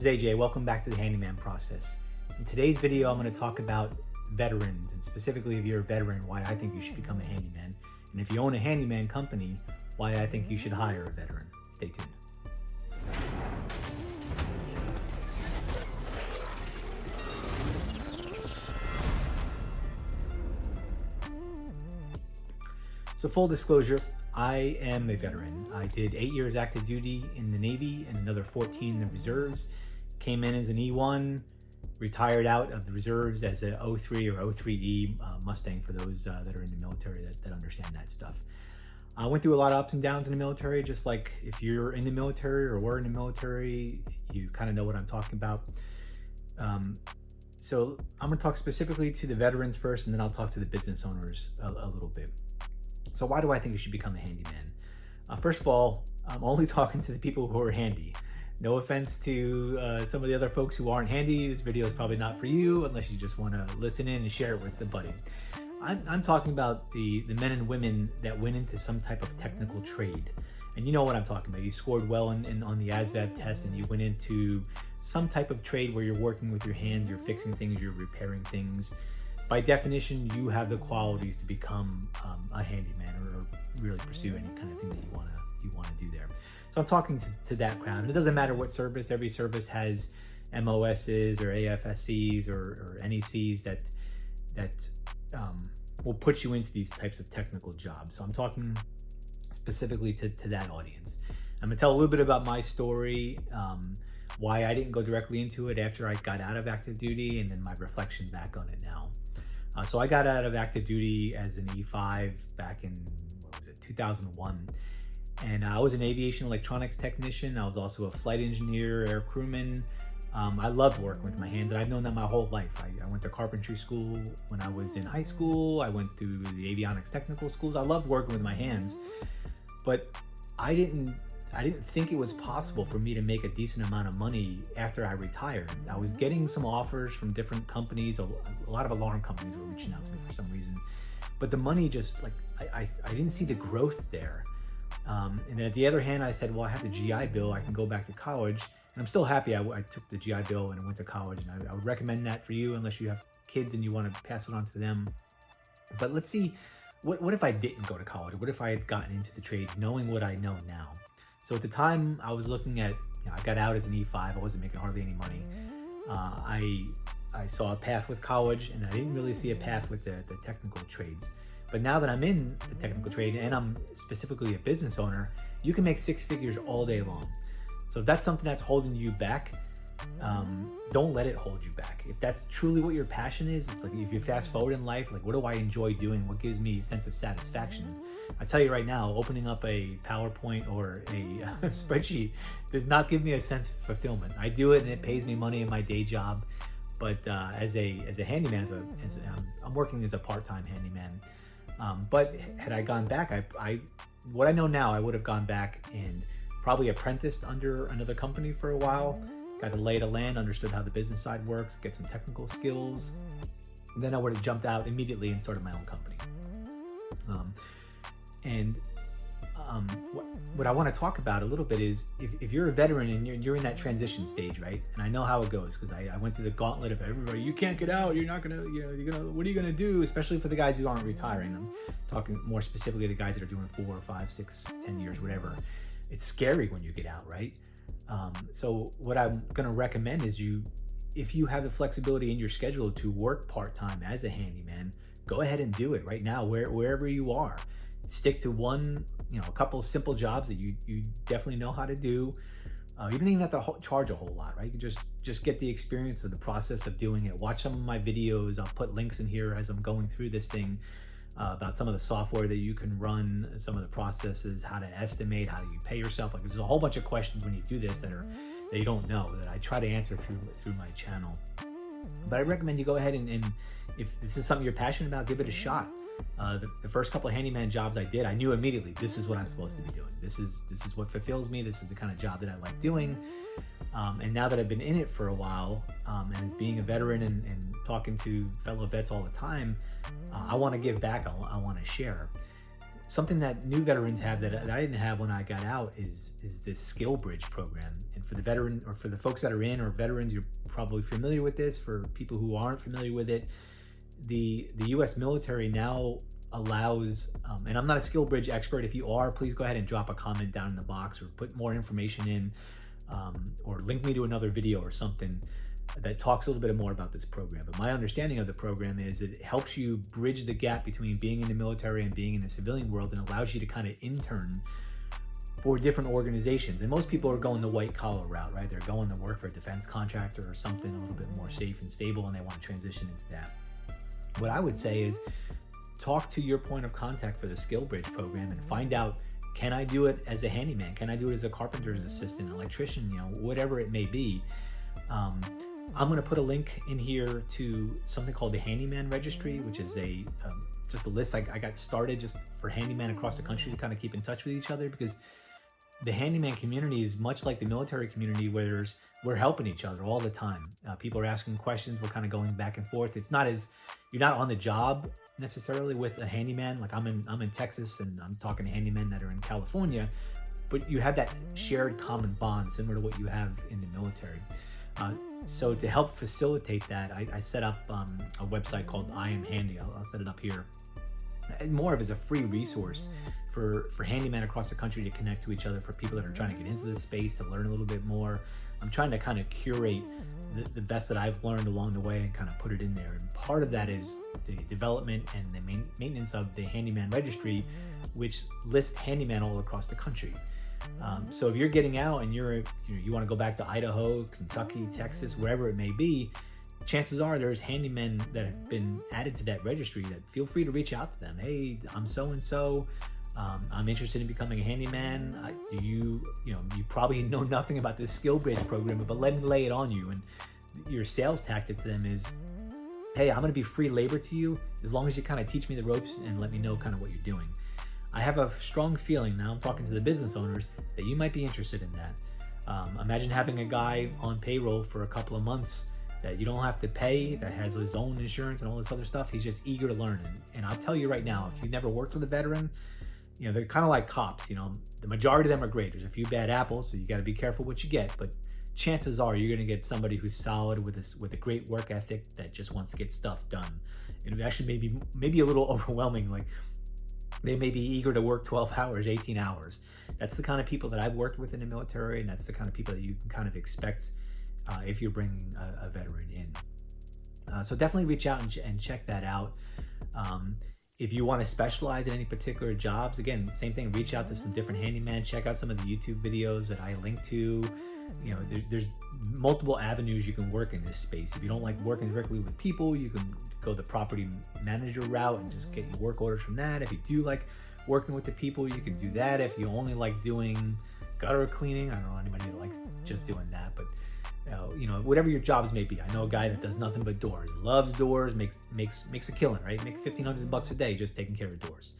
This is AJ, welcome back to the handyman process. In today's video, I'm going to talk about veterans, and specifically if you're a veteran, why I think you should become a handyman. And if you own a handyman company, why I think you should hire a veteran. Stay tuned. So full disclosure, I am a veteran. I did 8 years active duty in the Navy and another 14 in the reserves. Came in as an E1, retired out of the reserves as a 03 or 03E Mustang for those that are in the military that understand that stuff. I went through a lot of ups and downs in the military, just like if you're in the military or were in the military, you kind of know what I'm talking about. So I'm gonna talk specifically to the veterans first, and then I'll talk to the business owners a little bit. So why do I think you should become a handyman? First of all, I'm only talking to the people who are handy. No offense to some of the other folks who aren't handy. This video is probably not for you unless you just want to listen in and share it with the buddy. I'm talking about the men and women that went into some type of technical trade. And you know what I'm talking about. You scored well on the ASVAB test and you went into some type of trade where you're working with your hands, you're fixing things, you're repairing things. By definition, you have the qualities to become a handyman or really pursue any kind of thing that you want to do there. So I'm talking to that crowd. And it doesn't matter what service. Every service has MOSs or AFSCs or NECs that will put you into these types of technical jobs. So I'm talking specifically to that audience. I'm gonna tell a little bit about my story, why I didn't go directly into it after I got out of active duty, and then my reflection back on it now. So I got out of active duty as an E5 back in 2001. And I was an aviation electronics technician. I was also a flight engineer, air crewman. I loved working with my hands, and I've known that my whole life. I went to carpentry school when I was in high school. I went through the avionics technical schools. I loved working with my hands, but I didn't think it was possible for me to make a decent amount of money after I retired. I was getting some offers from different companies. A lot of alarm companies were reaching out to me for some reason, but the money just I didn't see the growth there. And then at the other hand, I said, well, I have the GI Bill. I can go back to college. And I'm still happy I took the GI Bill and I went to college. And I would recommend that for you unless you have kids and you want to pass it on to them. But let's see, what if I didn't go to college? What if I had gotten into the trades knowing what I know now? So at the time I was looking at, I got out as an E5. I wasn't making hardly any money. I saw a path with college, and I didn't really see a path with the technical trades. But now that I'm in the technical trade and I'm specifically a business owner, you can make 6 figures all day long. So if that's something that's holding you back, don't let it hold you back. If that's truly what your passion is, it's like if you fast forward in life, like what do I enjoy doing? What gives me a sense of satisfaction? I tell you right now, opening up a PowerPoint or a spreadsheet does not give me a sense of fulfillment. I do it and it pays me money in my day job. But as a handyman, I'm working as a part-time handyman. But had I gone back, what I know now, I would have gone back and probably apprenticed under another company for a while, got the lay of the land, understood how the business side works, get some technical skills. And then I would have jumped out immediately and started my own company. What I want to talk about a little bit is if you're a veteran and you're in that transition stage, right? And I know how it goes because I went through the gauntlet of everybody. You can't get out. You're not gonna. What are you gonna do? Especially for the guys who aren't retiring. I'm talking more specifically the guys that are doing 4, 5, 6, 10 years, whatever. It's scary when you get out, right? So what I'm gonna recommend is if you have the flexibility in your schedule to work part-time as a handyman, go ahead and do it right now, wherever you are. Stick to a couple of simple jobs that you definitely know how to do. You don't even have to charge a whole lot, right? You just get the experience of the process of doing it. Watch some of my videos. I'll put links in here as I'm going through this thing about some of the software that you can run, some of the processes, how to estimate, how do you pay yourself. Like there's a whole bunch of questions when you do this that you don't know that I try to answer through my channel. But I recommend you go ahead and if this is something you're passionate about, give it a shot. The first couple of handyman jobs I did, I knew immediately this is what I'm supposed to be doing. This is what fulfills me. This is the kind of job that I like doing. And now that I've been in it for a while, and as being a veteran and talking to fellow vets all the time, I want to give back. I want to share. something that new veterans have that I didn't have when I got out is this skill bridge program. And for the veteran, or for the folks that are in, or veterans, you're probably familiar with this. For people who aren't familiar with it, the U.S. military now allows, and I'm not a skill bridge expert. If you are, please go ahead and drop a comment down in the box, or put more information in, or link me to another video or something that talks a little bit more about this program. But my understanding of the program is it helps you bridge the gap between being in the military and being in the civilian world, and allows you to kind of intern for different organizations. And most people are going the white collar route, right? They're going to work for a defense contractor or something a little bit more safe and stable, and they want to transition into that. What I would say is talk to your point of contact for the skill bridge program and find out, can I do it as a handyman? Can I do it as a carpenter's assistant, electrician, whatever it may be? I'm going to put a link in here to something called the Handyman Registry, which is just a list I got started just for handyman across the country to kind of keep in touch with each other, because the handyman community is much like the military community, where we're helping each other all the time. People are asking questions. We're kind of going back and forth. It's not as, you're not on the job necessarily with a handyman. Like I'm in Texas, and I'm talking to handymen that are in California, but you have that shared common bond similar to what you have in the military. So to help facilitate that, I set up a website called I Am Handy. I'll set it up here. And more of it is a free resource for handymen across the country to connect to each other, for people that are trying to get into this space, to learn a little bit more. I'm trying to kind of curate the best that I've learned along the way and kind of put it in there. And part of that is the development and the maintenance of the Handyman Registry, which lists handyman all across the country. So if you're getting out and you want to go back to Idaho, Kentucky, Texas, wherever it may be, chances are there's handymen that have been added to that registry. That feel free to reach out to them. Hey, I'm so-and-so. I'm interested in becoming a handyman. You probably know nothing about this skill bridge program, but let me lay it on you. And your sales tactic to them is, hey, I'm going to be free labor to you as long as you kind of teach me the ropes and let me know kind of what you're doing. I have a strong feeling, now I'm talking to the business owners, that you might be interested in that. Imagine having a guy on payroll for a couple of months that you don't have to pay, that has his own insurance and all this other stuff. He's just eager to learn. And I'll tell you right now, if you've never worked with a veteran, they're kind of like cops. The majority of them are great. There's a few bad apples, so you got to be careful what you get. But chances are you're going to get somebody who's solid with a great work ethic that just wants to get stuff done. And actually maybe a little overwhelming. Like, they may be eager to work 12 hours, 18 hours. That's the kind of people that I've worked with in the military, and that's the kind of people that you can kind of expect if you're bringing a veteran in. So definitely reach out and check that out. If you want to specialize in any particular jobs, again, same thing, reach out to some different handyman, check out some of the YouTube videos that I link to. There's multiple avenues you can work in this space. If you don't like working directly with people, you can go the property manager route and just get your work orders from that. If you do like working with the people, you can do that. If you only like doing gutter cleaning, I don't know anybody that likes just doing that, but whatever your jobs may be. I know a guy that does nothing but doors, loves doors, makes a killing, right? Make $1,500 a day just taking care of doors.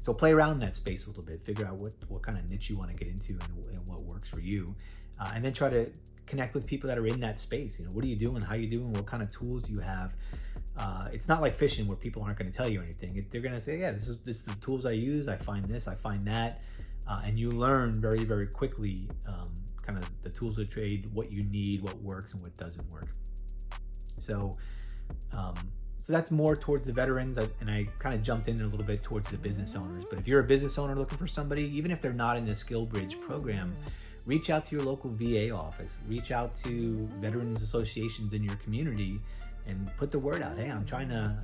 So play around in that space a little bit, figure out what kind of niche you want to get into and what works for you. And then try to connect with people that are in that space. What are you doing? How are you doing? What kind of tools do you have? It's not like fishing where people aren't going to tell you anything. They're going to say, yeah, this is the tools I use. I find this, I find that. And you learn very, very quickly kind of the tools of trade, what you need, what works and what doesn't work. So that's more towards the veterans, and I kind of jumped in a little bit towards the business owners. But if you're a business owner looking for somebody, even if they're not in the Skill Bridge program, reach out to your local VA office, reach out to veterans associations in your community and put the word out. Hey, I'm trying to,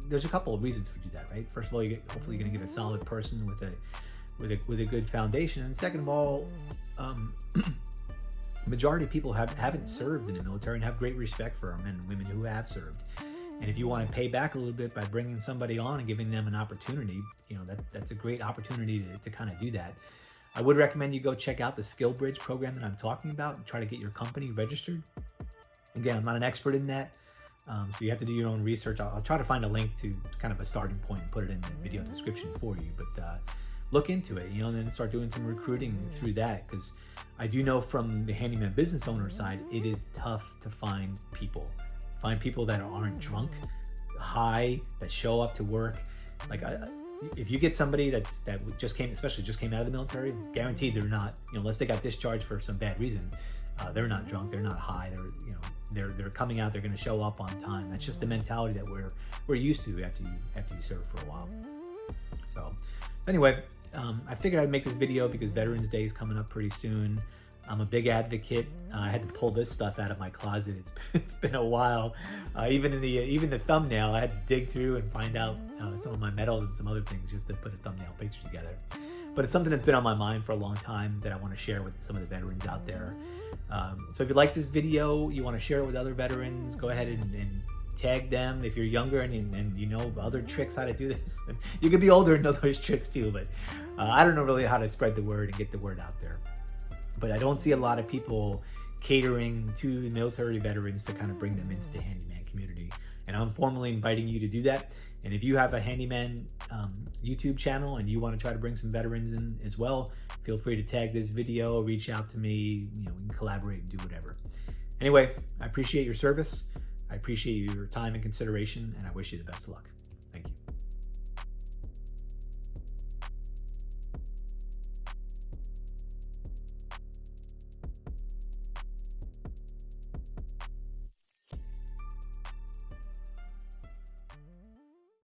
there's a couple of reasons to do that, right? First of all, hopefully you're going to get a solid person with a good foundation. And second of all, majority of people haven't served in the military and have great respect for men and women who have served. And if you want to pay back a little bit by bringing somebody on and giving them an opportunity, that's a great opportunity to kind of do that. I would recommend you go check out the Skill Bridge program that I'm talking about and try to get your company registered. Again, I'm not an expert in that, so you have to do your own research. I'll try to find a link to kind of a starting point and put it in the video description for you. But look into it, and then start doing some recruiting through that, because I do know from the handyman business owner side, it is tough to find people. Find people that aren't drunk, high, that show up to work. Like if you get somebody that just came, especially just came out of the military, guaranteed they're not, unless they got discharged for some bad reason, they're not drunk, they're not high, they're coming out, they're going to show up on time. That's just the mentality that we're used to after you serve for a while. So anyway, I figured I'd make this video because Veterans Day is coming up pretty soon. I'm a big advocate. I had to pull this stuff out of my closet. It's been a while. Even the thumbnail, I had to dig through and find out some of my medals and some other things just to put a thumbnail picture together. But it's something that's been on my mind for a long time that I want to share with some of the veterans out there. So if you like this video, you want to share it with other veterans, go ahead and tag them. If you're younger and you know other tricks how to do this, you could be older and know those tricks too, but I don't know really how to spread the word and get the word out there. But I don't see a lot of people catering to military veterans to kind of bring them into the handyman community. And I'm formally inviting you to do that. And if you have a handyman YouTube channel and you want to try to bring some veterans in as well, feel free to tag this video, reach out to me, we can collaborate and do whatever. Anyway, I appreciate your service. I appreciate your time and consideration, and I wish you the best of luck.